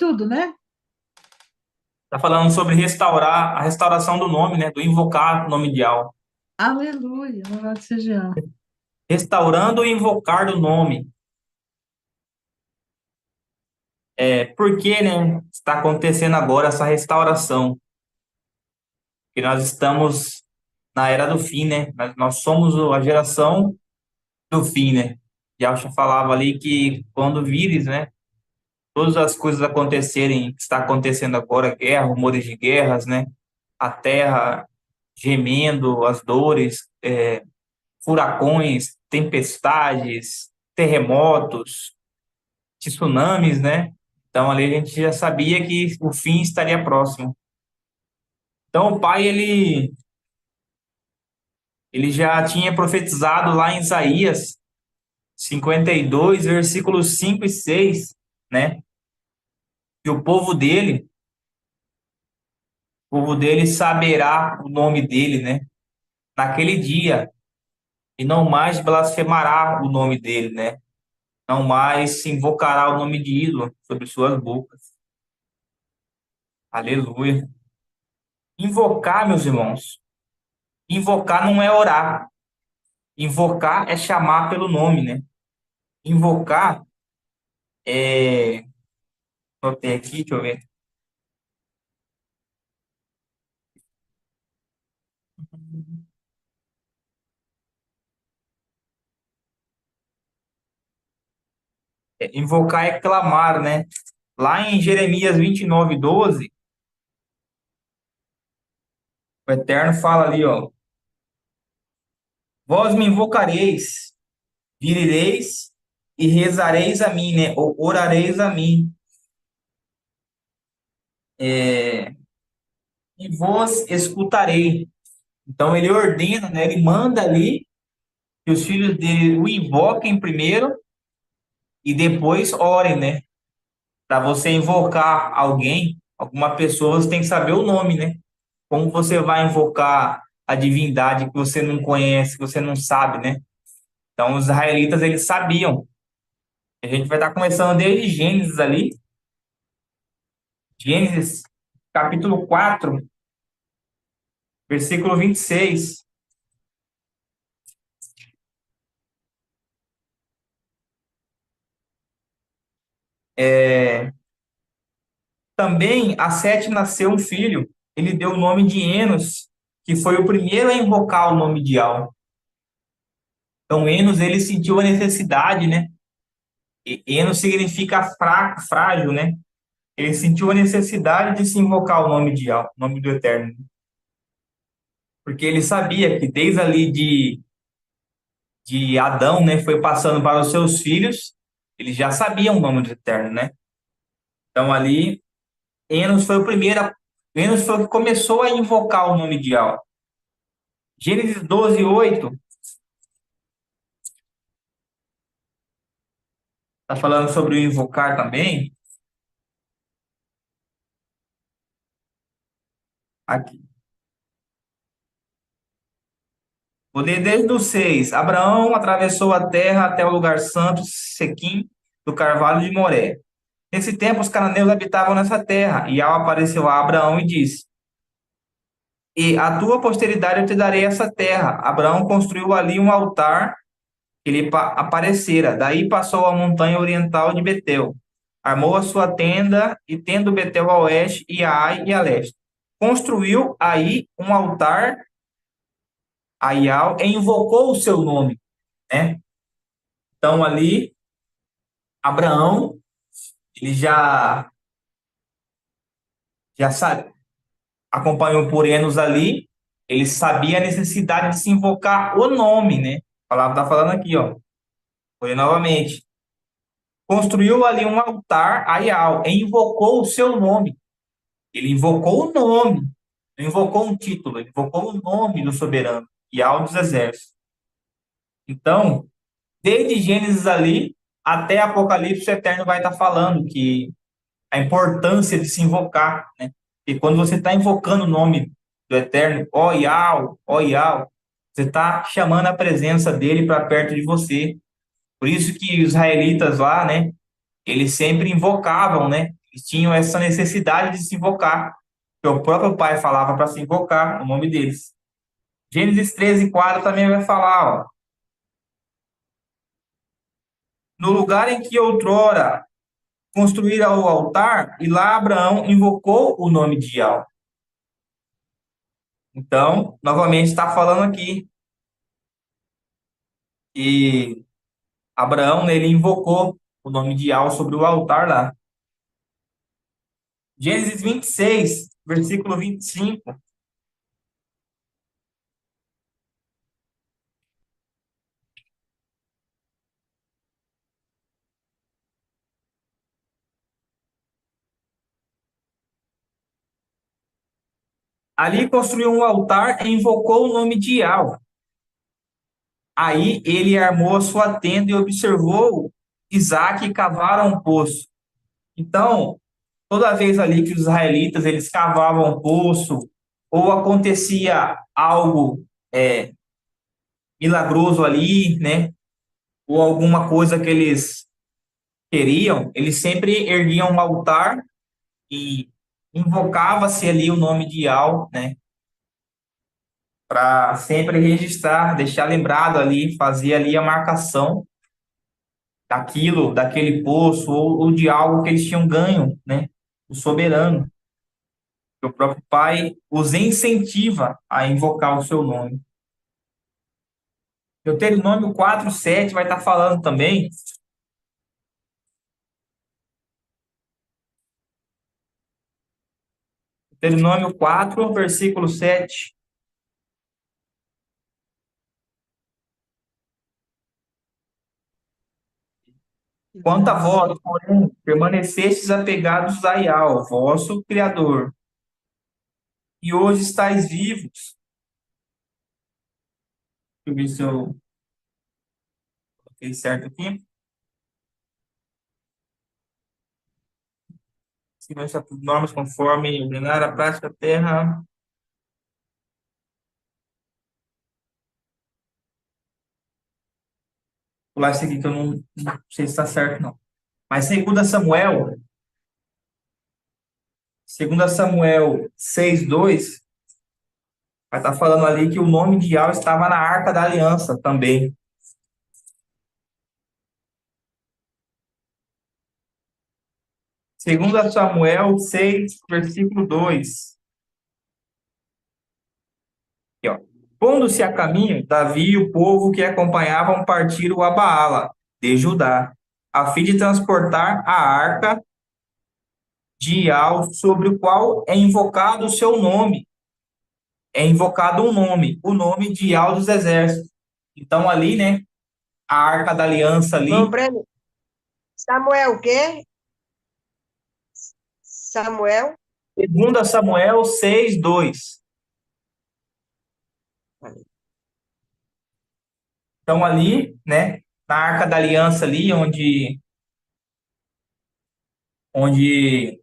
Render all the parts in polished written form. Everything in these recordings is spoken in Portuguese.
tudo, né? Tá falando sobre restaurar a restauração do nome, né? Do invocar o nome de Yahweh. Aleluia, louvado seja. Restaurando o invocar do nome. Por que, né? Está acontecendo agora essa restauração? Porque nós estamos na era do fim, né? Nós somos a geração do fim, né? Yahshua falava ali que quando vires, né? Todas as coisas acontecerem, que está acontecendo agora, guerra, rumores de guerras, né? A terra gemendo, as dores, furacões, tempestades, terremotos, tsunamis, né? Então ali a gente já sabia que o fim estaria próximo. Então o pai ele já tinha profetizado lá em Isaías 52, versículos 5 e 6, né? Que o povo dele saberá o nome dele, né? Naquele dia e não mais blasfemará o nome dele, né? Não mais se invocará o nome de ídolo sobre suas bocas. Aleluia. Invocar, meus irmãos. Invocar não é orar. Invocar é chamar pelo nome, né? Invocar é. Notei aqui, deixa eu ver. Invocar é clamar, né? Lá em Jeremias 29:12, o Eterno fala ali, ó. Vós me invocareis, virireis e rezareis a mim, né? Ou orareis a mim. É, e vos escutarei. Então ele ordena, né? Ele manda ali que os filhos dele o invoquem primeiro e depois orem, né? Para você invocar alguém, alguma pessoa, você tem que saber o nome, né? Como você vai invocar a divindade que você não conhece, que você não sabe, né? Então os israelitas eles sabiam. A gente vai estar começando desde Gênesis ali, Gênesis capítulo 4, versículo 26. É, também a Sete nasceu um filho. Ele deu o nome de Enos, que foi o primeiro a invocar o nome de Yahweh. Então, Enos, ele sentiu a necessidade, né? Enos significa fraco, frágil, né? Ele sentiu a necessidade de se invocar o nome de Yahweh, o nome do Eterno. Porque ele sabia que desde ali de Adão, né, foi passando para os seus filhos, eles já sabiam o nome do Eterno, né? Então, ali, Enos foi o primeiro, Enos foi o que começou a invocar o nome de Yahweh. Gênesis 12:8 está falando sobre o invocar também. Aqui. Vou ler desde o 6. Abraão atravessou a terra até o lugar santo, Sequim, do Carvalho de Moré. Nesse tempo, os cananeus habitavam nessa terra, e Yahweh apareceu a Abraão e disse: E a tua posteridade eu te darei essa terra. Abraão construiu ali um altar que lhe aparecera. Daí passou a montanha oriental de Betel. Armou a sua tenda e tendo Betel a oeste e a Ai e a leste. Construiu aí um altar a Iau e invocou o seu nome, né? Então ali Abraão ele já sabe, acompanhou por anos ali, ele sabia a necessidade de se invocar o nome, né? A palavra está falando aqui, ó. Foi novamente. Construiu ali um altar a Iau e invocou o seu nome. Ele invocou o nome, não invocou um título, ele invocou o nome do soberano, Iau dos exércitos. Então, desde Gênesis ali até Apocalipse, o Eterno vai estar falando que a importância de se invocar, né? E quando você está invocando o nome do Eterno, ó Iau, você está chamando a presença dele para perto de você. Por isso que os israelitas lá, né? Eles sempre invocavam, né? Eles tinham essa necessidade de se invocar, que o próprio pai falava para se invocar o nome deles. Gênesis 13:4 também vai falar, ó, no lugar em que outrora construíra o altar, e lá Abraão invocou o nome de Yahweh. Então, novamente está falando aqui que Abraão, né, ele invocou o nome de Yahweh sobre o altar lá. Gênesis 26, versículo 25. Ali construiu um altar e invocou o nome de Yahweh. Aí ele armou a sua tenda e observou Isaac cavaram um poço. Então, toda vez ali que os israelitas eles cavavam um poço ou acontecia algo milagroso ali, né? Ou alguma coisa que eles queriam, eles sempre erguiam um altar e invocava-se ali o nome de Yahweh, né? Para sempre registrar, deixar lembrado ali, fazer ali a marcação daquilo, daquele poço ou de algo que eles tinham ganho, né? O soberano. O próprio Pai os incentiva a invocar o seu nome. Deuteronômio 4:7 vai estar falando também. Deuteronômio 4, versículo 7. Quanto a vós, porém, permanecestes apegados a Yahweh, vosso Criador, e hoje estáis vivos. Deixa eu ver se eu coloquei certo aqui. Se vai estar por normas conforme ordenar a prática da terra. Vou pular isso aqui que eu não sei se está certo, não. Mas segundo Samuel 6:2, vai estar falando ali que o nome de Yahweh estava na Arca da Aliança também. Segundo Samuel 6, versículo 2. Aqui, ó. Pondo-se a caminho, Davi e o povo que acompanhavam partiram a Baala, de Judá, a fim de transportar a arca de Yahweh, sobre o qual é invocado o seu nome. É invocado um nome, o nome de Yahweh dos Exércitos. Então, ali, né, a Arca da Aliança João ali, Breno, Samuel o quê? Samuel? segundo Samuel 6:2. Então, ali, né, na Arca da Aliança ali, onde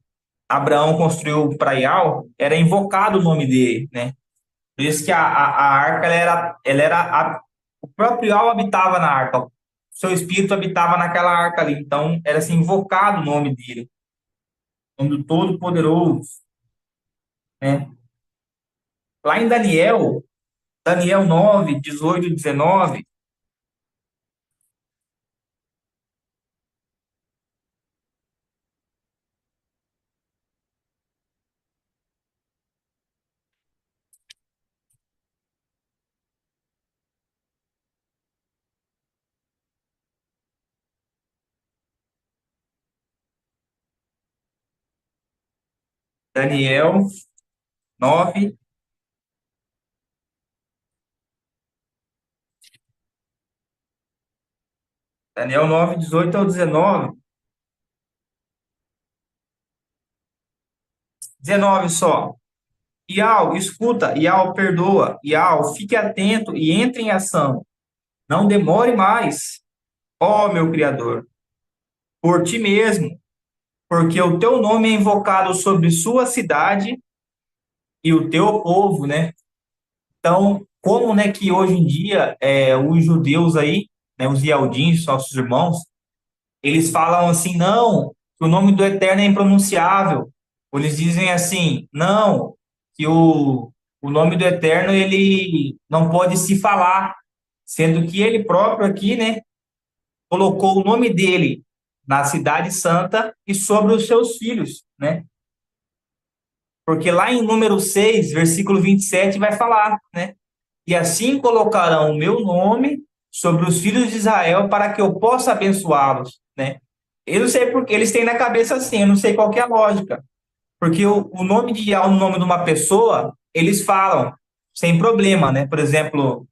Abraão construiu para Yahweh, era invocado o nome dele, né? Por isso que a arca, o próprio Yahweh habitava na arca, o seu espírito habitava naquela arca ali, então era assim, invocado o nome dele, o nome do Todo-Poderoso, né? Lá em Daniel 9:18-19, Daniel 9, Daniel 9:18-19, 19 só. Iau, escuta, Iau, perdoa, Iau, fique atento e entre em ação. Não demore mais, ó meu Criador, por ti mesmo, porque o teu nome é invocado sobre sua cidade e o teu povo, né? Então, como, né, que hoje em dia os judeus aí, né, os Yaldins, nossos irmãos, eles falam assim, não, que o nome do Eterno é impronunciável. Ou eles dizem assim, não, que o nome do Eterno ele não pode se falar, sendo que ele próprio aqui, né, colocou o nome dele na cidade santa e sobre os seus filhos, né? Porque lá em número 6 versículo 27 vai falar, né? E assim colocarão o meu nome sobre os filhos de Israel para que eu possa abençoá-los, né? Eu não sei porque eles têm na cabeça assim, eu não sei qual que é a lógica. Porque o nome de Yahweh, o nome de uma pessoa, eles falam sem problema, né? Por exemplo,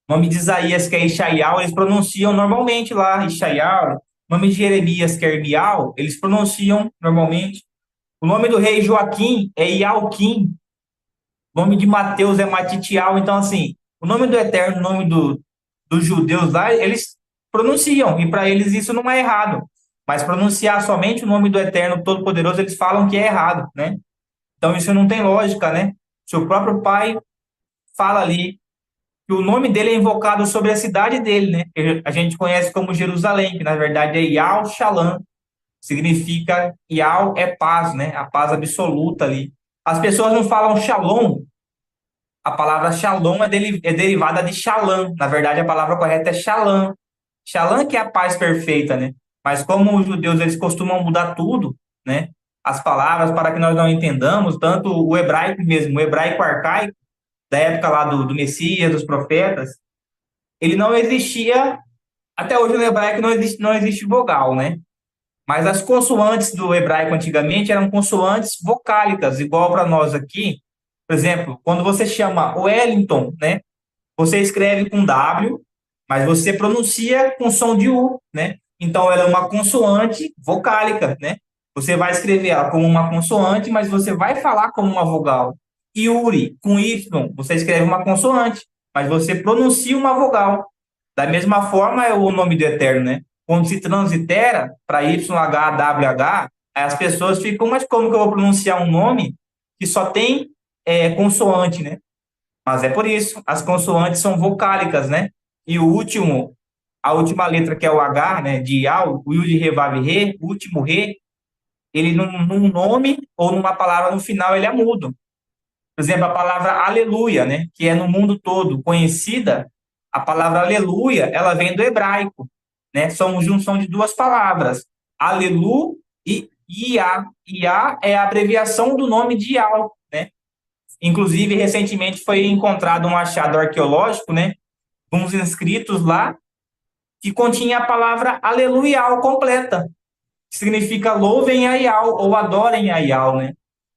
o nome de Isaías, que é Ishaial, eles pronunciam normalmente lá, Ishaial. O nome de Jeremias, que é Irmial, eles pronunciam normalmente. O nome do rei Joaquim é Ialquim. O nome de Mateus é Matitial. Então, assim, o nome do Eterno, o nome dos judeus lá, eles pronunciam, e para eles isso não é errado. Mas pronunciar somente o nome do Eterno Todo-Poderoso, eles falam que é errado, né? Então, isso não tem lógica, né? Se o próprio pai fala ali que o nome dele é invocado sobre a cidade dele, né? Que a gente conhece como Jerusalém, que na verdade é Yal Shalom, significa Yal é paz, né? A paz absoluta ali. As pessoas não falam Shalom, a palavra Shalom é derivada de Shalom. Na verdade, a palavra correta é Shalom. Shalom que é a paz perfeita, né? Mas como os judeus eles costumam mudar tudo, né? As palavras para que nós não entendamos, tanto o hebraico mesmo, o hebraico arcaico, da época lá do Messias, dos profetas, ele não existia, até hoje no hebraico não existe vogal, né? Mas as consoantes do hebraico antigamente eram consoantes vocálicas, igual para nós aqui. Por exemplo, quando você chama Wellington, né? Você escreve com W, mas você pronuncia com som de U, né? Então ela é uma consoante vocálica, né? Você vai escrever ela como uma consoante, mas você vai falar como uma vogal. Yuri, com Y, você escreve uma consoante, mas você pronuncia uma vogal. Da mesma forma é o nome do Eterno, né? Quando se translitera para YHWH, aí as pessoas ficam, mas como que eu vou pronunciar um nome que só tem consoante, né? Mas é por isso, as consoantes são vocálicas, né? E a última letra que é o H, né, de Yau, o Yud, Re, Vav, Re, o último Re, ele num nome ou numa palavra no final ele é mudo. Por exemplo, a palavra aleluia, né, que é no mundo todo conhecida, a palavra aleluia, ela vem do hebraico, né? São junção de duas palavras, alelu e Iá. Iá é a abreviação do nome de Yau, né? Inclusive, recentemente foi encontrado um achado arqueológico, né? Uns inscritos lá que continha a palavra aleluial completa, que significa louvem a Iau ou adorem a Iau, né?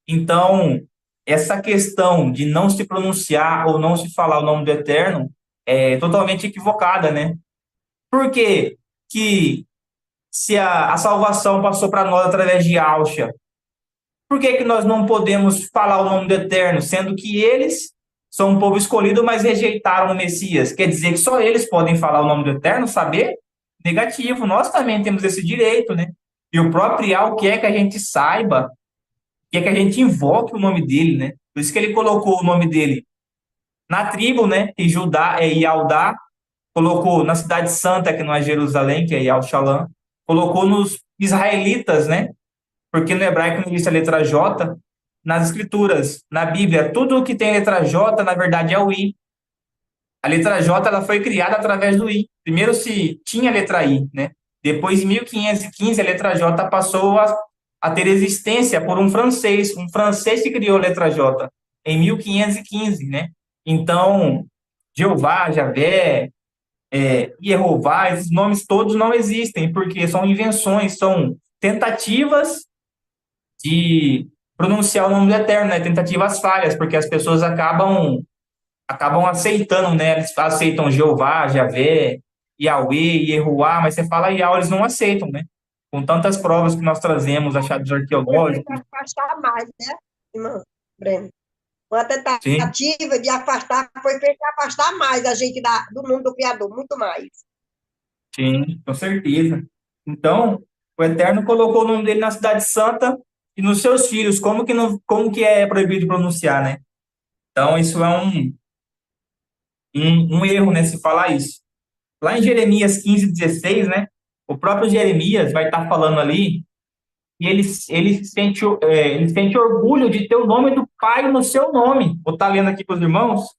Então, essa questão de não se pronunciar ou não se falar o nome do Eterno é totalmente equivocada, né? Por que que se a salvação passou para nós através de Alxa, por que que nós não podemos falar o nome do Eterno, sendo que eles são um povo escolhido, mas rejeitaram o Messias? Quer dizer que só eles podem falar o nome do Eterno, saber? Negativo, nós também temos esse direito, né? E o próprio Yahweh quer que a gente saiba, quer que a gente invoque o nome dele, né? Por isso que ele colocou o nome dele na tribo, né? E Judá é Yaldá, colocou na cidade santa, que não é Jerusalém, que é Yal-Shalom, colocou nos israelitas, né? Porque no hebraico não existe a letra J. Nas escrituras, na Bíblia, tudo que tem letra J, na verdade, é o I. A letra J ela foi criada através do I. Primeiro se tinha a letra I, né? Depois, em 1515, a letra J passou a ter existência por um francês. Um francês que criou a letra J em 1515, né? Então, Jeová, Javé, Yehová, esses nomes todos não existem, porque são invenções, são tentativas de pronunciar o nome do Eterno, né? Tentativas falhas, porque as pessoas acabam aceitando, né? Eles aceitam Jeová, Javé, Yahweh, Yehuá, mas você fala Yahweh, eles não aceitam, né? Com tantas provas que nós trazemos, achados Foi arqueológicos, para afastar mais, né, irmã Breno? Uma sim, tentativa de afastar, foi feita para afastar mais a gente do mundo do Criador, muito mais. sim, com certeza. Então, o Eterno colocou o nome dele na cidade santa e nos seus filhos, como que não, como que é proibido pronunciar, né? Então, isso é um erro, né, se falar isso. Lá em Jeremias 15:16, né? O próprio Jeremias vai estar falando ali e ele sente orgulho de ter o nome do pai no seu nome. Vou estar lendo aqui para os irmãos.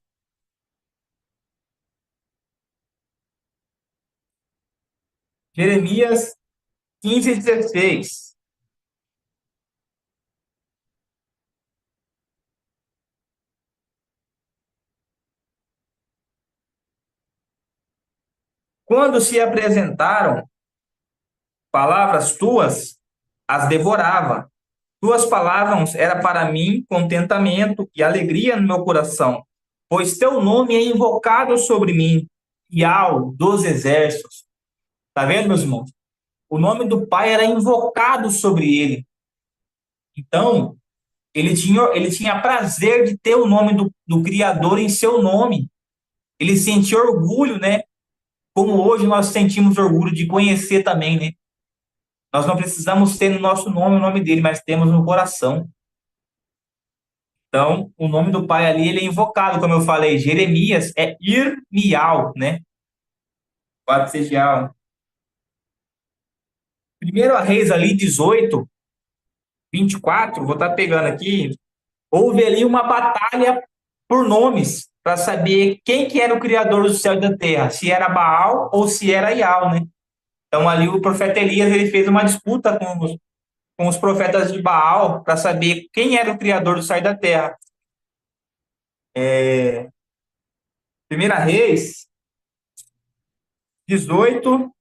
Jeremias 15:16. Quando se apresentaram palavras tuas, as devorava. Tuas palavras era para mim contentamento e alegria no meu coração, pois teu nome é invocado sobre mim, Yahweh dos exércitos. Tá vendo, meus irmãos? O nome do Pai era invocado sobre ele. Então, ele tinha prazer de ter o nome do Criador em seu nome. Ele sentia orgulho, né? Como hoje nós sentimos orgulho de conhecer também, né? Nós não precisamos ter no nosso nome o nome dele, mas temos no coração. Então, o nome do pai ali, ele é invocado, como eu falei. Jeremias é Irmial, né? Pode ser Gial. Primeiro a Reis ali, 18:24, vou estar pegando aqui. Houve ali uma batalha por nomes, para saber quem que era o criador do céu e da terra, se era Baal ou se era Ial, né? Então ali o profeta Elias, ele fez uma disputa com os profetas de Baal para saber quem era o criador do céu e da terra. Primeira Reis 18.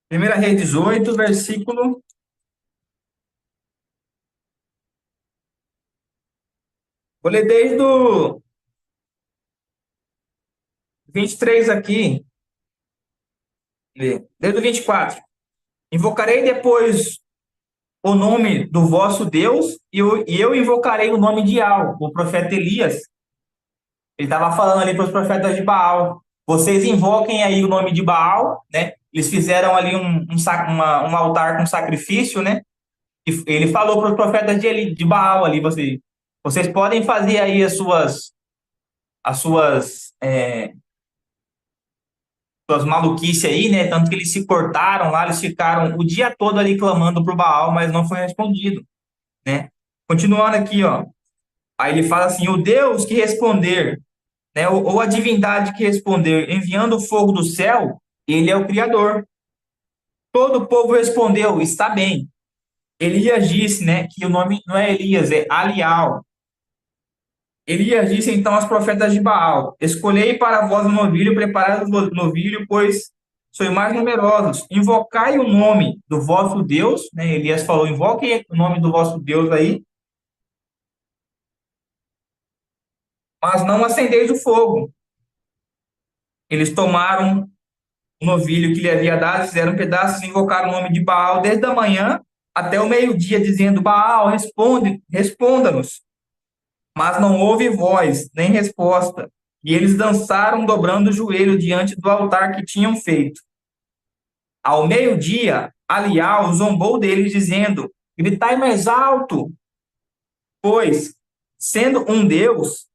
Primeira Reis 18, versículo. Vou ler desde o 23 aqui. Desde o 24. Invocarei depois o nome do vosso Deus e eu invocarei o nome de Al, o profeta Elias. Ele estava falando ali para os profetas de Baal. Vocês invoquem aí o nome de Baal, né? Eles fizeram ali um altar com sacrifício, né? E ele falou para os profetas de Baal ali, vocês podem fazer aí as suas maluquices aí, né? Tanto que eles se cortaram lá, eles ficaram o dia todo ali clamando para o Baal, mas não foi respondido, né? Continuando aqui, ó. Aí ele fala assim: o Deus que responder, né? Ou a divindade que responder, enviando o fogo do céu, ele é o Criador. Todo o povo respondeu: está bem. Elias disse, né, que o nome não é Elias, é Alial. Elias disse então aos profetas de Baal: escolhei para vós um novilho, preparai o novilho, pois sois mais numerosos. Invocai o nome do vosso Deus, né? Elias falou: invoquem o nome do vosso Deus aí, mas não acendeis o fogo. Eles tomaram o novilho que lhe havia dado, fizeram pedaços e invocaram o nome de Baal desde a manhã até o meio-dia, dizendo: Baal, responda-nos. Mas não houve voz, nem resposta. E eles dançaram, dobrando o joelho diante do altar que tinham feito. Ao meio-dia, Alial zombou deles, dizendo: gritai mais alto, pois, sendo um Deus,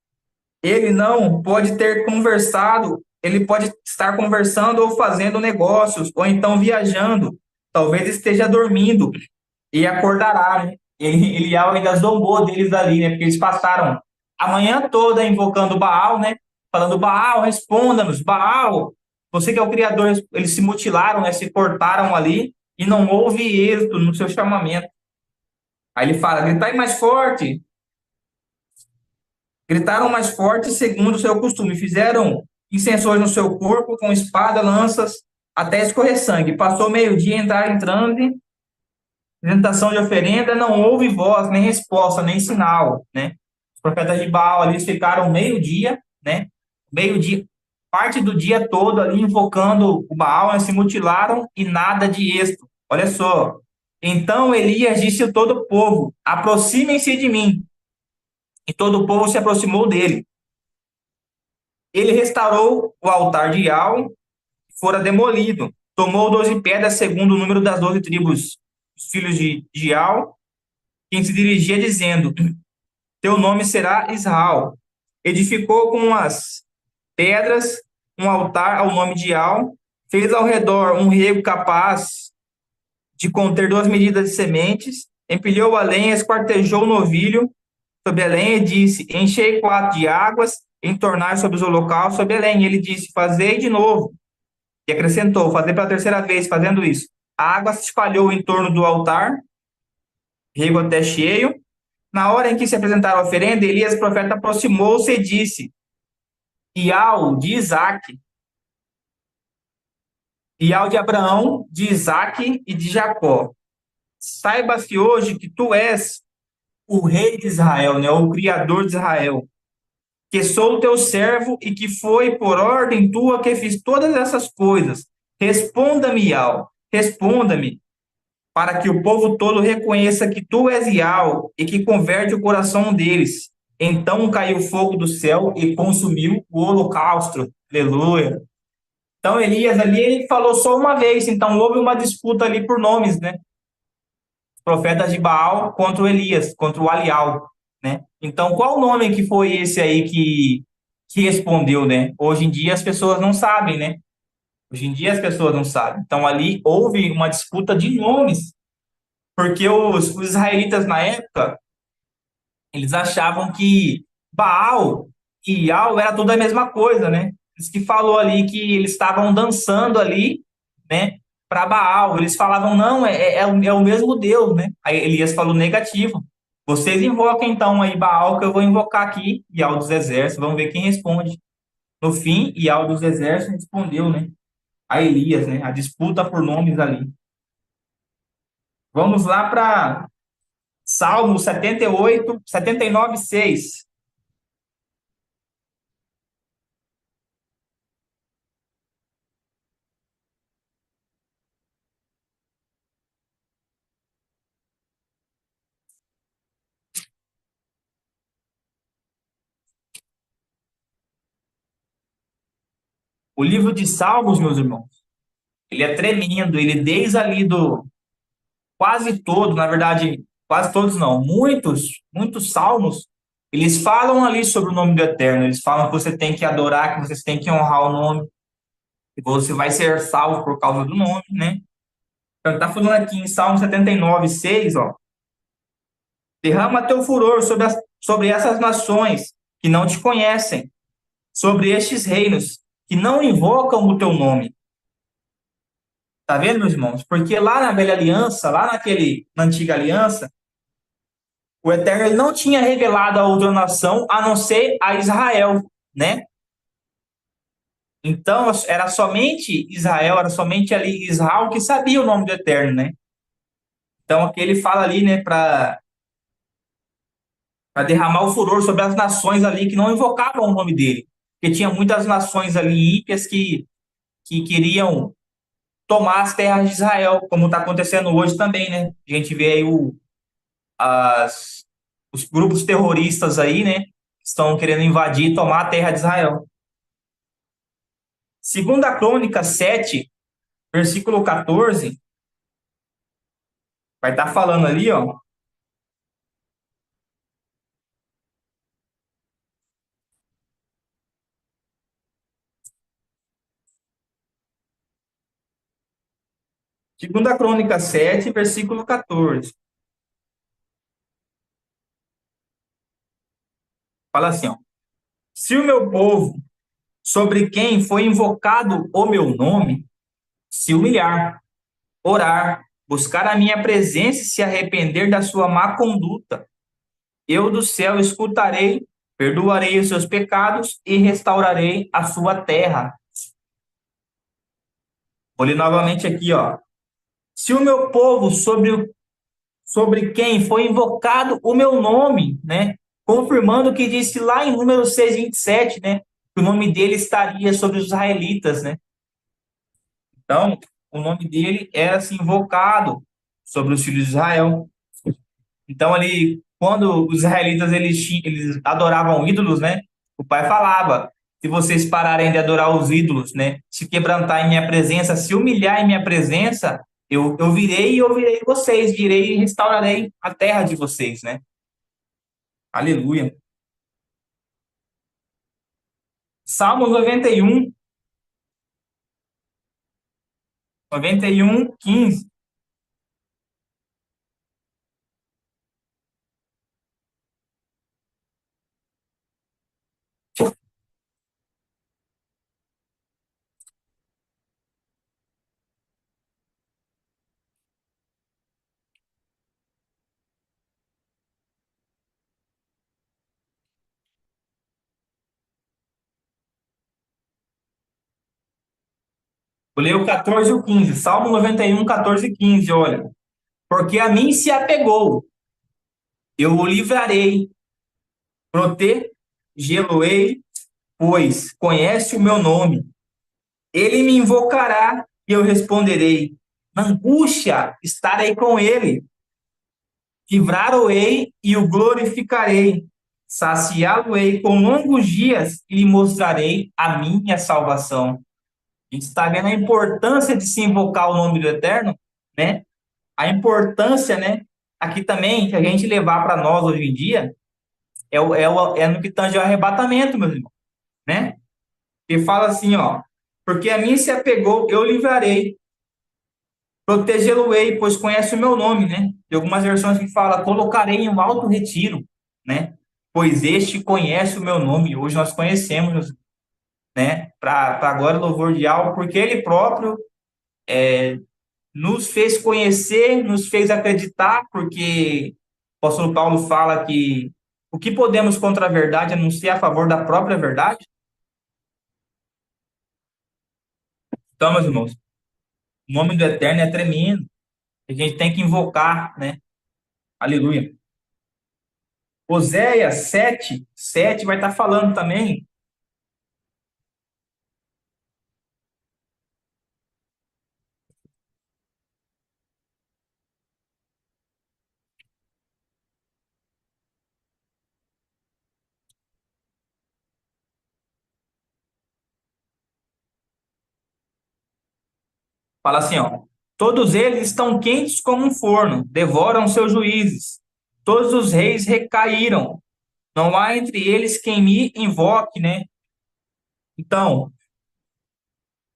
ele não pode ter conversado, ele pode estar conversando ou fazendo negócios, ou então viajando, talvez esteja dormindo e acordará, né? Elial ainda zombou deles ali, né? Porque eles passaram a manhã toda invocando Baal, né? Falando: Baal, responda-nos, Baal, você que é o Criador. Eles se mutilaram, né? Se cortaram ali e não houve êxito no seu chamamento. Aí ele fala: gritai mais forte. Gritaram mais forte segundo o seu costume. Fizeram incensões no seu corpo com espada, lanças, até escorrer sangue. Passou meio-dia, entraram em transe, apresentação de oferenda, não houve voz, nem resposta, nem sinal, né? Os profetas de Baal ali ficaram meio-dia, né? Meio-dia, parte do dia todo ali invocando o Baal, né? Se mutilaram e nada de êxito. Olha só. Então Elias disse a todo o povo: aproximem-se de mim. E todo o povo se aproximou dele. Ele restaurou o altar de Ial, que fora demolido. Tomou 12 pedras, segundo o número das 12 tribos, os filhos de Ial, quem se dirigia dizendo: teu nome será Israel. Edificou com as pedras um altar ao nome de Al, fez ao redor um rego capaz de conter 2 medidas de sementes, empilhou a lenha, esquartejou o novilho sobre a lenha e disse: enchei 4 de águas, entornar sobre os holocaustos sobre a lenha. Ele disse: fazei de novo. E acrescentou: fazer pela terceira vez, fazendo isso. A água se espalhou em torno do altar, rego até cheio. Na hora em que se apresentaram a oferenda, Elias, o profeta, aproximou-se e disse: Ial de Isaque, Ial de Abraão, de Isaque e de Jacó. Saiba-se hoje que tu és o rei de Israel, né, o criador de Israel, que sou teu servo e que foi por ordem tua que fiz todas essas coisas. Responda-me, Ial, responda-me, para que o povo todo reconheça que tu és Ial e que converte o coração deles. Então caiu fogo do céu e consumiu o holocausto. Aleluia. Então Elias ali ele falou só uma vez, então houve uma disputa ali por nomes, né? Profetas de Baal contra o Elias, contra o Alial, né? Então qual o nome que foi esse aí que respondeu, né? Hoje em dia as pessoas não sabem, né? Hoje em dia as pessoas não sabem. Então ali houve uma disputa de nomes, porque os israelitas na época, eles achavam que Baal e Ial era tudo a mesma coisa, né? Isso que falou ali que eles estavam dançando ali, né? Para Baal. Eles falavam, não, é o mesmo Deus, né? Aí Elias falou negativo. Vocês invocam então aí Baal, que eu vou invocar aqui, Ial dos exércitos, vamos ver quem responde. No fim, Ial dos exércitos respondeu, né? A Elias, né? A disputa por nomes ali. Vamos lá para Salmo 78, 79, 6. O livro de Salmos, meus irmãos, ele é tremendo, ele desde ali do quase todo, na verdade, quase todos não, muitos salmos, eles falam ali sobre o nome do Eterno, eles falam que você tem que adorar, que você tem que honrar o nome, que você vai ser salvo por causa do nome, né? Então, tá falando aqui em Salmo 79, 6, ó, derrama teu furor sobre essas nações que não te conhecem, sobre estes reinos que não invocam o teu nome. Tá vendo, meus irmãos? Porque lá na velha aliança, na antiga aliança, o Eterno ele não tinha revelado a outra nação a não ser a Israel, né? Então, era somente Israel, era somente ali Israel que sabia o nome do Eterno, né? Então, aqui ele fala ali, né, para derramar o furor sobre as nações ali que não invocavam o nome dele. Porque tinha muitas nações ali ímpias que queriam tomar as terras de Israel, como está acontecendo hoje também, né? A gente vê aí os grupos terroristas aí, né? Estão querendo invadir e tomar a terra de Israel. Segunda Crônica 7, versículo 14, vai estar falando ali, ó. Segunda Crônica 7, versículo 14. Fala assim, ó. Se o meu povo, sobre quem foi invocado o meu nome, se humilhar, orar, buscar a minha presença e se arrepender da sua má conduta, eu do céu escutarei, perdoarei os seus pecados e restaurarei a sua terra. Vou ler novamente aqui, ó. Se o meu povo, sobre quem foi invocado o meu nome, né? Confirmando o que disse lá em Números 6, 27, né? Que o nome dele estaria sobre os israelitas, né? Então, o nome dele era assim, invocado sobre os filhos de Israel. Então, ali, quando os israelitas eles adoravam ídolos, né? O pai falava: se vocês pararem de adorar os ídolos, né? Se quebrantar em minha presença, se humilhar em minha presença, eu virei e ouvirei vocês, virei e restaurarei a terra de vocês, né? Aleluia. Salmo 91, 15. Vou ler o 14 e o 15. Salmo 91, 14 e 15, olha. Porque a mim se apegou, eu o livrarei, protegê-lo-ei, pois conhece o meu nome. Ele me invocará e eu responderei. Na angústia estarei com ele. Livrar-o-ei e o glorificarei. Saciá-lo-ei com longos dias e lhe mostrarei a minha salvação. A gente está vendo a importância de se invocar o nome do Eterno, né? A importância, né? Aqui também, que a gente levar para nós hoje em dia, é no que tange ao arrebatamento, meus irmãos, né? E fala assim, ó, porque a mim se apegou, eu livrarei, protegê-lo-ei, pois conhece o meu nome, né? Tem algumas versões que fala, colocarei em um alto retiro, né? Pois este conhece o meu nome, hoje nós conhecemos, né? Para agora louvor de algo, porque ele próprio nos fez conhecer, nos fez acreditar, porque o apóstolo Paulo fala que o que podemos contra a verdade a não ser a favor da própria verdade? Então, meus irmãos, o nome do Eterno é tremendo. A gente tem que invocar, né? Aleluia. Oséias 7 vai estar falando também. Fala assim, ó. Todos eles estão quentes como um forno, devoram seus juízes. Todos os reis recaíram. Não há entre eles quem me invoque, né? Então,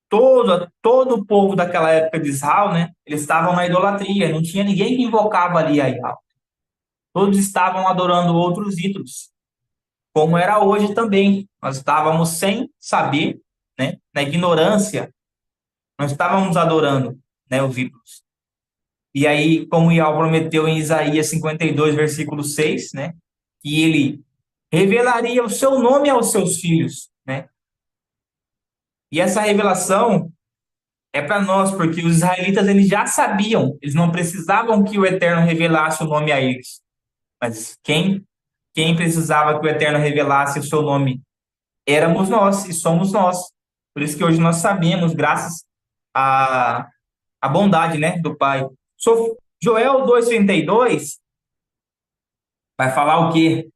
todo o povo daquela época de Israel, né? Eles estavam na idolatria, não tinha ninguém que invocava ali a Yahweh. Todos estavam adorando outros ídolos, como era hoje também. Nós estávamos sem saber, né? Na ignorância, nós estávamos adorando, né? Os ídolos. E aí, como Yahweh prometeu em Isaías 52, versículo 6, né? Que ele revelaria o seu nome aos seus filhos, né? E essa revelação é para nós, porque os israelitas eles já sabiam, eles não precisavam que o Eterno revelasse o nome a eles. Mas quem precisava que o Eterno revelasse o seu nome éramos nós e somos nós. Por isso que hoje nós sabemos, graças à bondade, né, do Pai. Joel 2:32 vai falar o quê?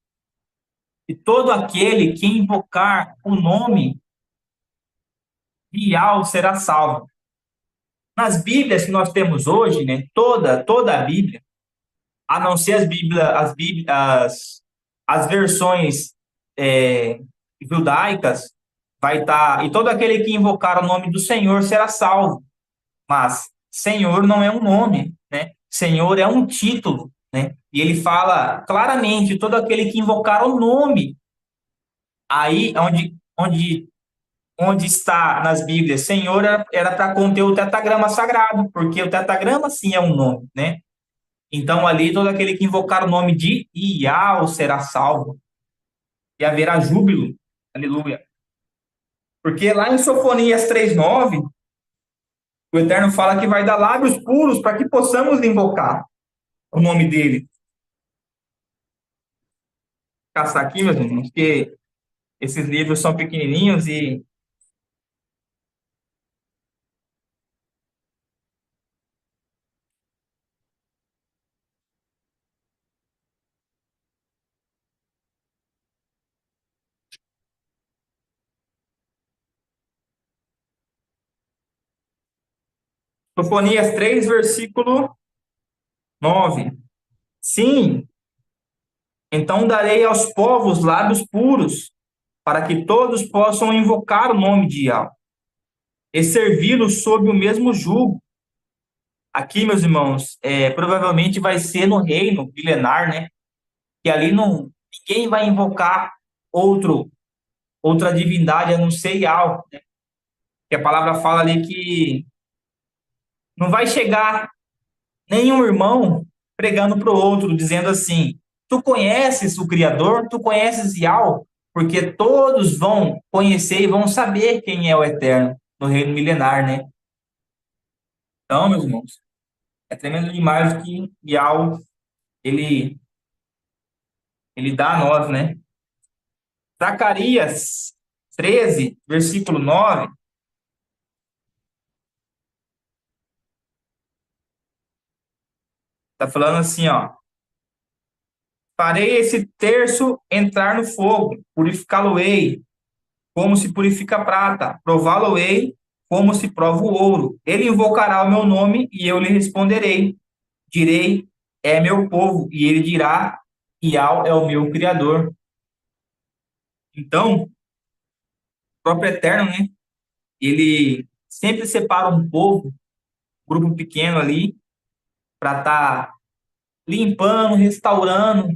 E todo aquele que invocar o nome de Yahweh será salvo. Nas Bíblias que nós temos hoje, né, toda a Bíblia, a não ser as versões judaicas, vai estar, e todo aquele que invocar o nome do Senhor será salvo. Mas Senhor não é um nome, né? Senhor é um título, né? E ele fala claramente, todo aquele que invocar o nome, aí onde está nas Bíblias, Senhor era para conter o tetagrama sagrado, porque o tetagrama sim é um nome, né? Então, ali, todo aquele que invocar o nome de Iau será salvo. E haverá júbilo. Aleluia. Porque lá em Sofonias 3:9, o Eterno fala que vai dar lábios puros para que possamos invocar o nome dele. Vou caçar aqui, meus irmãos, porque esses livros são pequenininhos e Sofonias 3, versículo 9. Sim, Então darei aos povos lábios puros, para que todos possam invocar o nome de Yahweh e servi-los sob o mesmo jugo. Aqui, meus irmãos, provavelmente vai ser no reino milenar, né? Que ali não, ninguém vai invocar outra divindade a não ser Yahweh, né? Que a palavra fala ali que não vai chegar nenhum irmão pregando para o outro, dizendo assim: tu conheces o Criador, tu conheces Yahweh, porque todos vão conhecer e vão saber quem é o Eterno no reino milenar, né? Então, meus irmãos, é tremendo demais o que Yahweh ele, ele dá a nós, né? Zacarias 13, versículo 9, tá falando assim, ó: farei esse terço entrar no fogo, purificá-lo-ei, como se purifica a prata, prová-lo-ei, como se prova o ouro. Ele invocará o meu nome e eu lhe responderei. Direi, é meu povo, e ele dirá, Iau é o meu Criador. Então, o próprio Eterno, né? Ele sempre separa um povo, um grupo pequeno ali, para estar limpando, restaurando,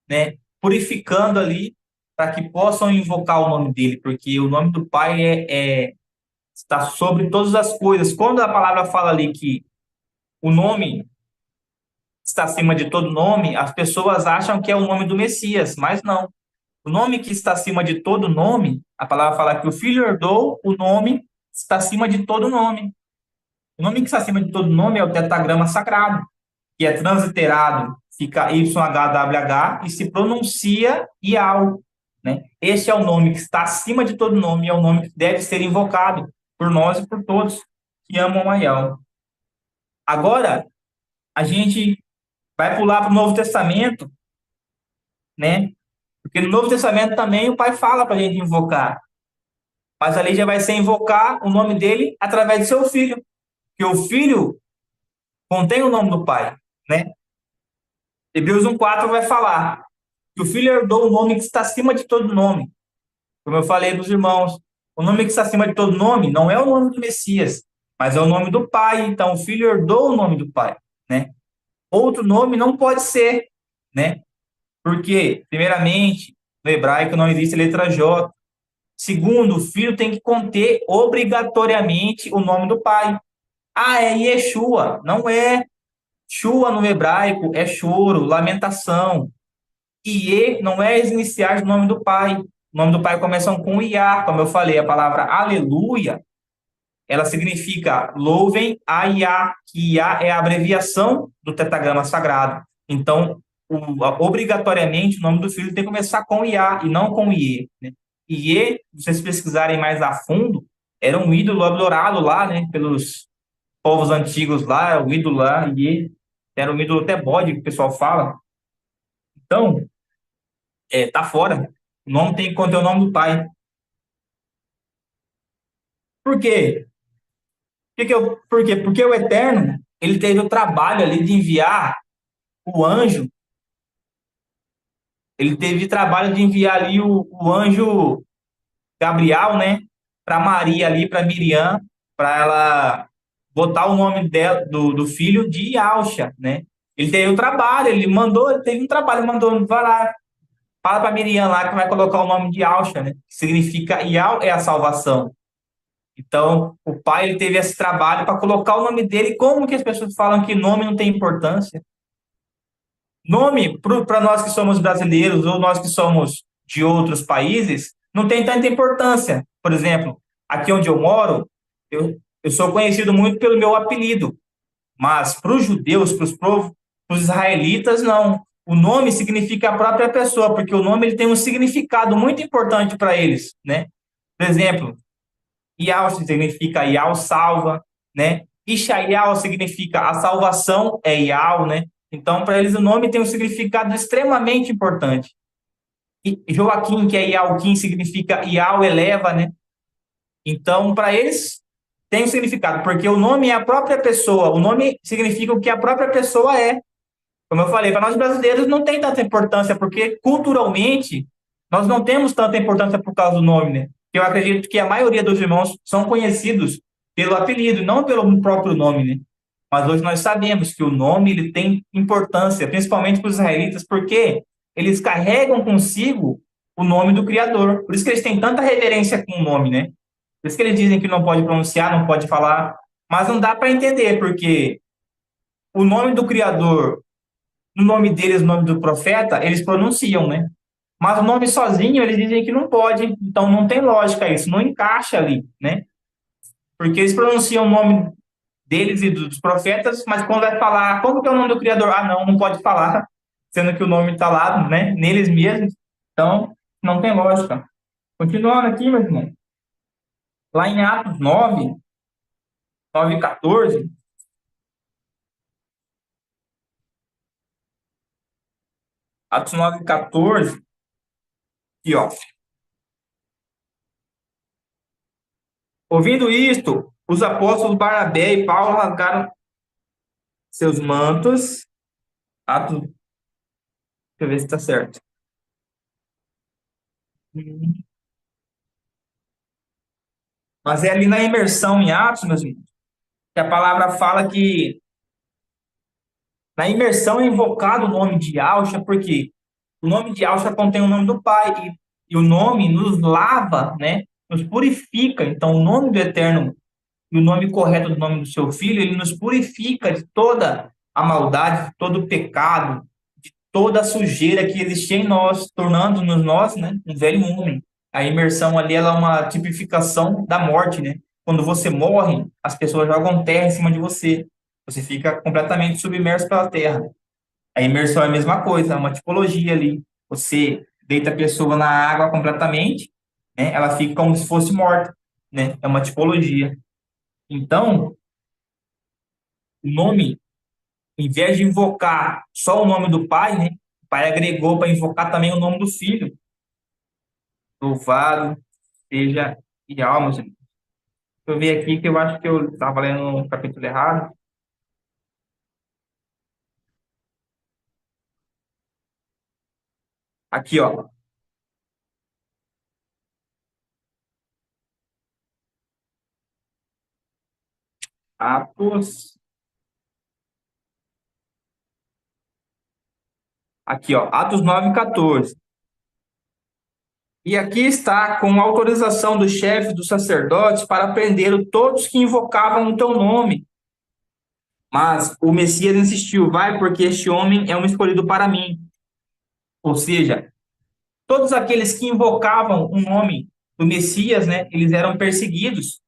né? Purificando ali, para que possam invocar o nome dele, porque o nome do Pai está sobre todas as coisas. Quando a palavra fala ali que o nome está acima de todo nome, as pessoas acham que é o nome do Messias, mas não. O nome que está acima de todo nome, a palavra fala que o Filho herdou o nome, está acima de todo nome. O nome que está acima de todo nome é o tetragrama sagrado, que é transliterado, fica YHWH e se pronuncia Iau, né? Este é o nome que está acima de todo nome e é o nome que deve ser invocado por nós e por todos que amam a Iau. Agora, a gente vai pular para o Novo Testamento, né? Porque no Novo Testamento também o Pai fala para a gente invocar, mas ali já vai ser invocar o nome dele através do seu filho, que o filho contém o nome do Pai, né? Hebreus 1:4 vai falar que o filho herdou o nome que está acima de todo nome. Como eu falei dos irmãos, o nome que está acima de todo nome não é o nome do Messias, mas é o nome do Pai. Então o filho herdou o nome do Pai, né? Outro nome não pode ser, né? Porque, primeiramente, no hebraico não existe a letra J. Segundo, o filho tem que conter obrigatoriamente o nome do pai. Ah, é Yeshua. Não é. Shua no hebraico é choro, lamentação. Ie não é as iniciais do nome do pai. O nome do pai começa com Iá, como eu falei. A palavra aleluia, ela significa louvem a Iá, que Iá é a abreviação do tetragrama sagrado. Então, obrigatoriamente, o nome do filho tem que começar com Iá e não com Ie, né? Ie, se vocês pesquisarem mais a fundo, era um ídolo adorado lá, né, pelos povos antigos lá, o ídolo lá, Ie, era um ídolo até bode, que o pessoal fala. Então, tá fora. O nome tem que conter o nome do pai. Por quê? Por quê? Porque o Eterno, ele teve o trabalho ali de enviar o anjo, ele teve o trabalho de enviar ali o anjo Gabriel, né, para Maria ali, para Miriam, para ela botar o nome dela, do filho de Alxa, né? Ele teve o trabalho, ele teve um trabalho, mandou, vai lá, fala para Miriam lá que vai colocar o nome de Alxa, né? Que significa Ial é a salvação. Então, o pai ele teve esse trabalho para colocar o nome dele. Como que as pessoas falam que nome não tem importância? Nome, para nós que somos brasileiros ou nós que somos de outros países, não tem tanta importância. Por exemplo, aqui onde eu moro, eu sou conhecido muito pelo meu apelido, mas para os judeus, para os israelitas, não. O nome significa a própria pessoa, porque o nome ele tem um significado muito importante para eles, né? Por exemplo, Ial significa Ial salva, né? Ishaial significa a salvação é Ial, né? Então, para eles, o nome tem um significado extremamente importante. E Joaquim, que é Ialquim, significa Ial eleva, né? Então, para eles, tem um significado, porque o nome é a própria pessoa. O nome significa o que a própria pessoa é. Como eu falei, para nós brasileiros não tem tanta importância, porque culturalmente nós não temos tanta importância por causa do nome, né? Eu acredito que a maioria dos irmãos são conhecidos pelo apelido, não pelo próprio nome, né? Mas hoje nós sabemos que o nome ele tem importância, principalmente para os israelitas, porque eles carregam consigo o nome do Criador. Por isso que eles têm tanta reverência com o nome, né? Por isso que eles dizem que não pode pronunciar, não pode falar, mas não dá para entender, porque o nome do Criador, o nome deles, o nome do profeta, eles pronunciam, né? Mas o nome sozinho, eles dizem que não pode, então não tem lógica isso, não encaixa ali, né? Porque eles pronunciam o nome deles e dos profetas, mas quando vai falar, como que é o nome do Criador? Ah, não, não pode falar, sendo que o nome está lá, né, neles mesmos. Então, não tem lógica. Continuando aqui, meu irmão, lá em Atos 9, 9 e 14, Atos 9 e 14, aqui, ó. Ouvindo isto, os apóstolos Barnabé e Paulo rasgaram seus mantos. Atos, deixa eu ver se está certo. Mas é ali na imersão em Atos, meus irmãos, que a palavra fala que na imersão é invocado o nome de Yahshua, porque o nome de Yahshua contém o nome do Pai, e o nome nos lava, né? Nos purifica. Então, o nome do Eterno e o nome correto do nome do seu Filho, ele nos purifica de toda a maldade, de todo o pecado, toda a sujeira que existia em nós, tornando-nos nós, né, um velho homem. A imersão ali ela é uma tipificação da morte, né? Quando você morre, as pessoas jogam terra em cima de você. Você fica completamente submerso pela terra. A imersão é a mesma coisa, é uma tipologia ali. Você deita a pessoa na água completamente, né? Ela fica como se fosse morta, né? É uma tipologia. Então, o nome, em vez de invocar só o nome do pai, né? O pai agregou para invocar também o nome do filho. Louvado seja Yahweh, meus irmãos. Deixa eu ver aqui que eu acho que eu estava lendo um capítulo errado. Aqui, ó. Atos. Aqui, ó. Atos 9:14. E aqui está com autorização do chefe dos sacerdotes para prender todos que invocavam o teu nome. Mas o Messias insistiu, vai, porque este homem é um escolhido para mim. Ou seja, todos aqueles que invocavam o nome do Messias, né, eles eram perseguidos,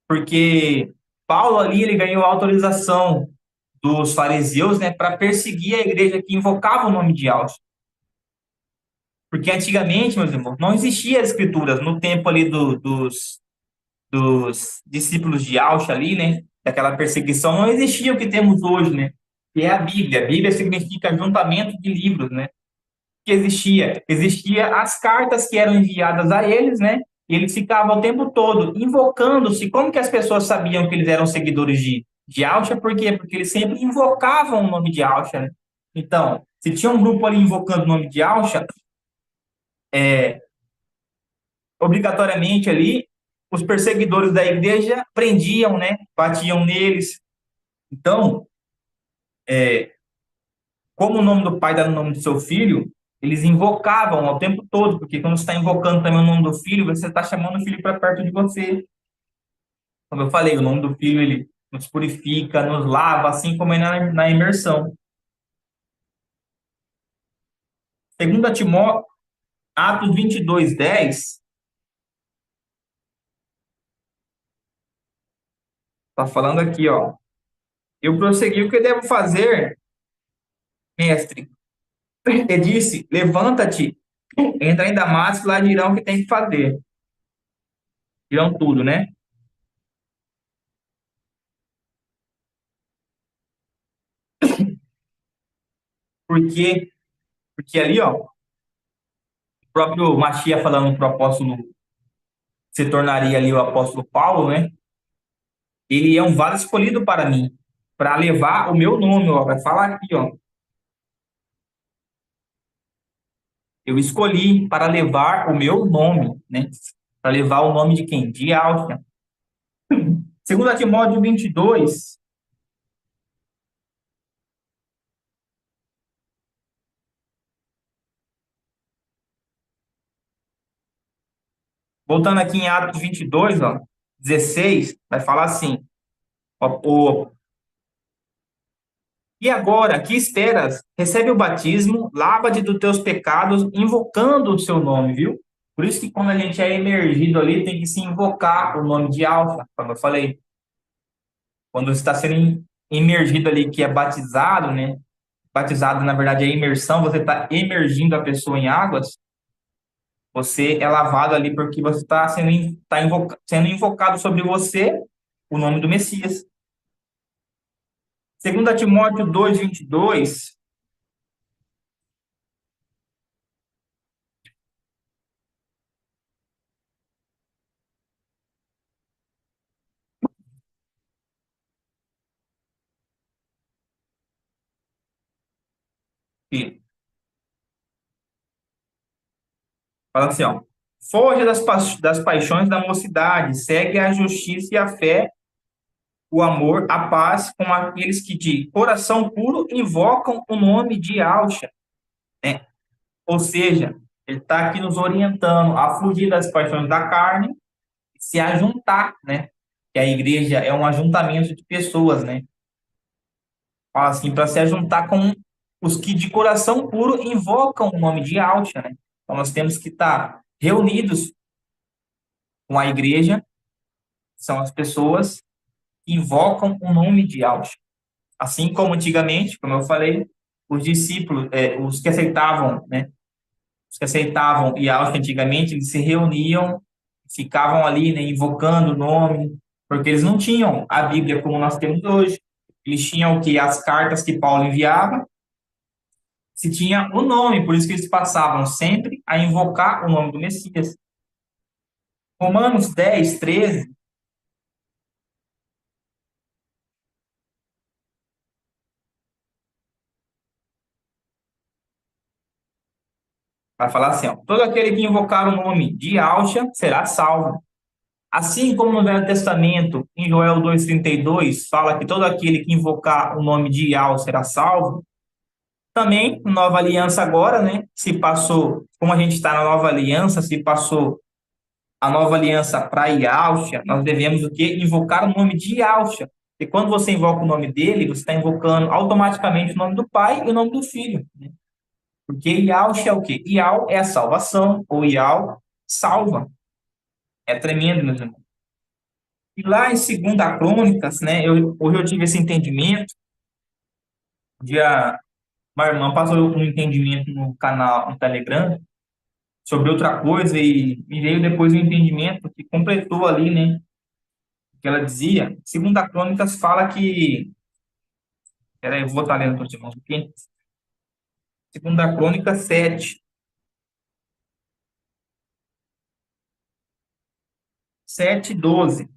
porque Paulo ali ele ganhou autorização dos fariseus, né, para perseguir a igreja que invocava o nome de Yahweh. Porque antigamente, meus irmãos, não existia as escrituras no tempo ali dos discípulos de Yahweh ali, né, daquela perseguição, não existia o que temos hoje, né, que é a Bíblia. A Bíblia significa ajuntamento de livros, né, que existia as cartas que eram enviadas a eles, né? E eles ficavam o tempo todo invocando-se. Como que as pessoas sabiam que eles eram seguidores de Alcha? Por quê? Porque eles sempre invocavam o nome de Alcha, né? Então, se tinha um grupo ali invocando o nome de Alcha, obrigatoriamente ali, os perseguidores da igreja prendiam, né? Batiam neles. Então, como o nome do pai dá no nome do seu filho, eles invocavam ao tempo todo, porque quando você está invocando também o nome do filho, você está chamando o filho para perto de você. Como eu falei, o nome do filho, ele nos purifica, nos lava, assim como é na imersão. Segundo Timóteo, Atos 22:10, está falando aqui, ó. Eu prossegui o que devo fazer, mestre. Ele disse, levanta-te, entra em Damasco, lá dirão o que tem que fazer. Dirão tudo, né? Porque, porque ali, ó, o próprio Machia falando para o apóstolo, se tornaria ali o apóstolo Paulo, né? Ele é um vaso escolhido para mim, para levar o meu nome, ó, vai falar aqui, ó. Eu escolhi para levar o meu nome, né? Para levar o nome de quem? De Alfa. Segundo Timóteo 22, voltando aqui em Atos 22, ó, 16, vai falar assim, ó, e agora, que esperas? Recebe o batismo, lava-te dos teus pecados, invocando o seu nome, viu? Por isso que quando a gente é emergido ali, tem que se invocar o nome de Alfa, como eu falei. Quando você está sendo emergido ali, que é batizado, né? Batizado, na verdade, é imersão, você está emergindo a pessoa em águas, você é lavado ali porque você está sendo invocado sobre você o nome do Messias. Segundo Timóteo 2:22, que fala assim, ó, foge das paixões da mocidade, segue a justiça e a fé, o amor, a paz com aqueles que de coração puro invocam o nome de Yahshua, né? Ou seja, ele está aqui nos orientando a fugir das paixões da carne e se ajuntar, né? Que a igreja é um ajuntamento de pessoas, né? Fala assim, para se ajuntar com os que de coração puro invocam o nome de Yahshua, né? Então nós temos que estar reunidos com a igreja, são as pessoas que invocam o nome de Yahshua. Assim como antigamente, como eu falei, os discípulos, os que aceitavam, né? Os que aceitavam Yahshua antigamente, eles se reuniam, ficavam ali, né, invocando o nome, porque eles não tinham a Bíblia como nós temos hoje. Eles tinham o que? As cartas que Paulo enviava, se tinha o nome, por isso que eles passavam sempre a invocar o nome do Messias. Romanos 10:13 vai falar assim, ó, todo aquele que invocar o nome de Yahshua será salvo. Assim como no Velho Testamento, em Joel 2:32 fala que todo aquele que invocar o nome de Yahweh será salvo, também, nova aliança agora, né? Se passou, como a gente está na nova aliança, se passou a nova aliança para Yahshua, nós devemos o quê? Invocar o nome de Yahshua. E quando você invoca o nome dele, você está invocando automaticamente o nome do Pai e o nome do Filho, né? Porque Yahshua é o quê? Yahweh é a salvação, ou Yahweh salva. É tremendo, meus irmãos. E lá em Segunda Crônicas, né, hoje eu tive esse entendimento, uma irmã passou um entendimento no canal, no Telegram, sobre outra coisa e me veio depois um entendimento que completou ali, né, o que ela dizia. Segunda Crônicas fala que, peraí, eu vou estar lendo para os irmãos aqui, Segunda Crônica 7:12,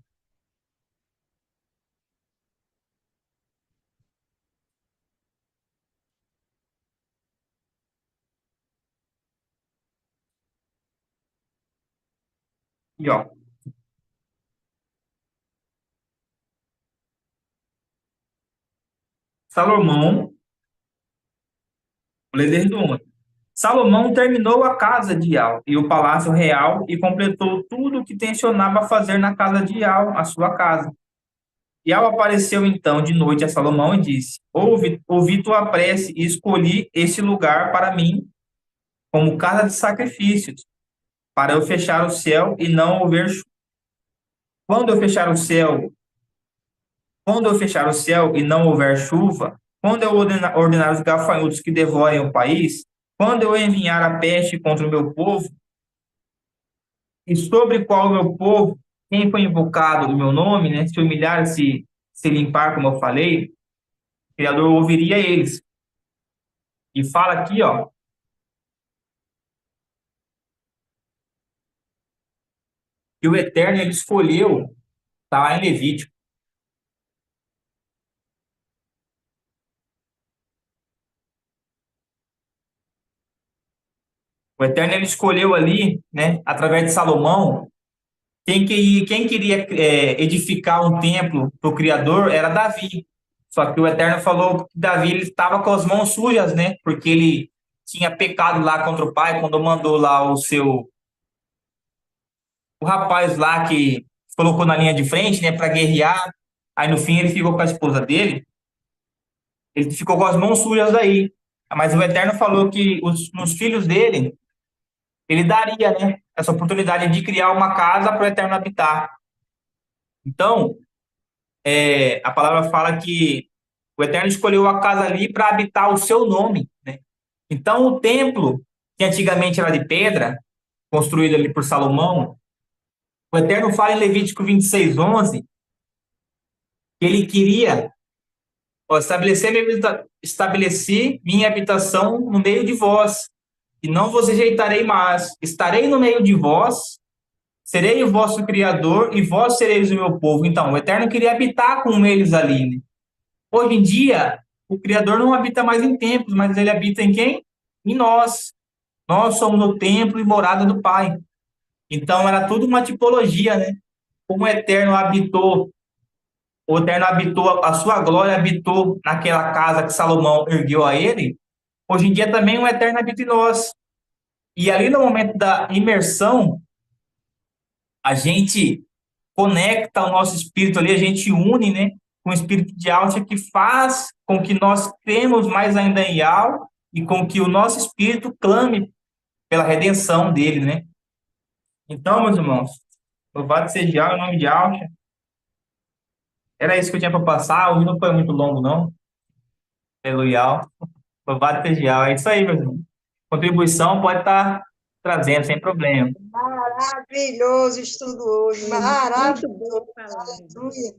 e ó, Salomão, vou ler desde o 11. Salomão terminou a casa de Iau e o palácio real e completou tudo o que tensionava fazer na casa de Iau, a sua casa. Iau apareceu então de noite a Salomão e disse: ouvi tua prece e escolhi este lugar para mim como casa de sacrifícios, para eu fechar o céu e não houver chuva. Quando eu fechar o céu, quando eu fechar o céu e não houver chuva, quando eu ordenar os gafanhotos que devorem o país, quando eu enviar a peste contra o meu povo, e sobre qual o meu povo, quem foi invocado o meu nome, né, se humilhar, se limpar, como eu falei, o Criador ouviria eles. E fala aqui, ó, que o Eterno ele escolheu, tá lá em Levítico, O Eterno ele escolheu ali, né, através de Salomão, quem queria edificar um templo para o Criador era Davi. Só que o Eterno falou que Davi ele estava com as mãos sujas, né? Porque ele tinha pecado lá contra o pai quando mandou lá o rapaz lá que colocou na linha de frente, né, para guerrear. Aí no fim ele ficou com a esposa dele. Ele ficou com as mãos sujas daí. Mas o Eterno falou que nos filhos dele ele daria, né, essa oportunidade de criar uma casa para o Eterno habitar. Então, a palavra fala que o Eterno escolheu a casa ali para habitar o seu nome, né? Então, o templo, que antigamente era de pedra, construído ali por Salomão, o Eterno fala em Levítico 26:11, que ele queria, ó, estabelecer minha habitação no meio de vós, e não vos rejeitarei mais, estarei no meio de vós, serei o vosso Criador, e vós sereis o meu povo. Então, o Eterno queria habitar com eles ali, né? Hoje em dia, o Criador não habita mais em templos, mas ele habita em quem? Em nós. Nós somos o templo e morada do Pai. Então, era tudo uma tipologia, né? Como o Eterno habitou, a sua glória habitou naquela casa que Salomão ergueu a ele, hoje em dia também o Eterno habita em nós. E ali no momento da imersão, a gente conecta o nosso espírito ali, a gente une, né, com o espírito de Altia que faz com que nós cremos mais ainda em Yahweh e com que o nosso espírito clame pela redenção dele, né? Então, meus irmãos, louvado seja Yahweh em nome de Altia. Era isso que eu tinha para passar, hoje não foi muito longo, não. Aleluia. Louvado seja Yahweh. É isso aí, meus irmãos. Contribuição pode estar trazendo, sem problema. Maravilhoso estudo hoje, Muito maravilhoso. boa palavra. Aleluia.